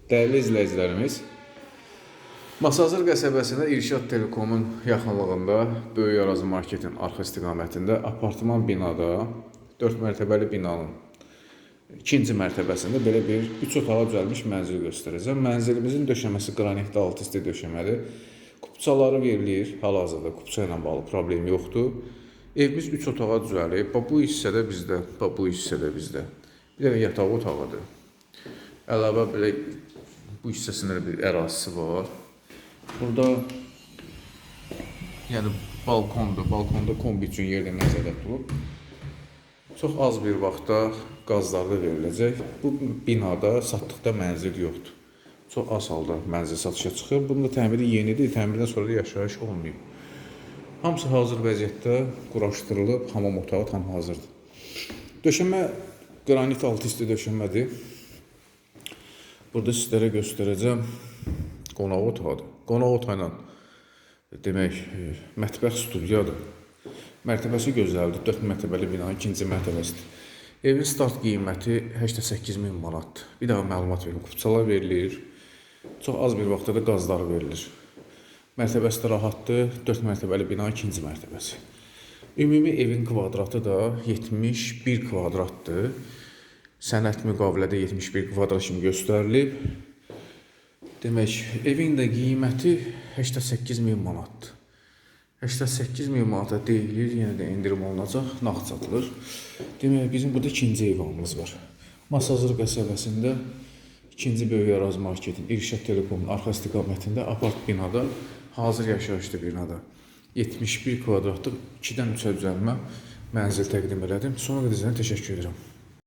Dəyərli izləyicilərimiz, Masazır qəsəbəsində İrşad Telekomun yaxınlığında Böyük Arazı Marketin arxa istiqamətində apartman binada 4 mərtəbəli binanın ikinci mərtəbəsində belə bir 3 otağa düzəlmiş mənzil göstərəcəm. Mənzilimizin döşəməsi qranitli alt üstü döşəmədir. Kupçaları verilir, hal-hazırda kupça ilə bağlı problem yoxdur. Evimiz 3 otağa düzəlib. Bu hissədə bizdə, bu hissədə bizdə. Bir dənə yataq otağıdır. Əlavə belə bu hissəsində bir ərazisi var. Burada yəni balkondur. Balkonda kombi üçün yerdə nəzərdə tutulub. Çox az bir vaxtda qazlarda veriləcək. Bu binada satdıqda mənzil yoxdur. Çox az halda mənzil satışa çıxır. Bunun da təmiri yenidir. Təmirdən sonra da yaşayış olmuyor. Hamısı hazır vəziyyətdə quraşdırılıb. Hamam otağı tam hazırdır. Döşəmə qranit altı üstü döşəmədir. Burada sizlərə göstərəcəm qonaq otağıdır. Qonaq otağıyla demək mətbəx studiyadır. Mərtəbəsi gözəldir. 4 mərtəbəli binanın ikinci mərtəbəsidir. Evin start qiyməti 88.000 manatdır. Bir daha məlumat verin. Kupçalar verilir. Çox az bir vaxtda da qazlar verilir. Mərtəbəsi də rahatdır. 4 mərtəbəli binanın ikinci mərtəbəsi. Ümumi evin kvadratı da 71 kvadratdır. Sənəd müqavilədə 71 kvadrat kimi göstərilib. Demək, evin də qiyməti 88.000 manatdır. 88.000 manata deyilir, yenə də indirim olunacaq, nağd satılır. Demək, bizim burada ikinci evimiz var. Masazır qəsəbəsində ikinci Böyük Arazı Marketin İrşad Telekomun arxa istiqamətində apart binada, hazır yaşayışlı binada 71 kvadratlıq 2-dən 3-ə düzəlmə mənzil təqdim elədim. Sonra da sizə təşəkkür edirəm.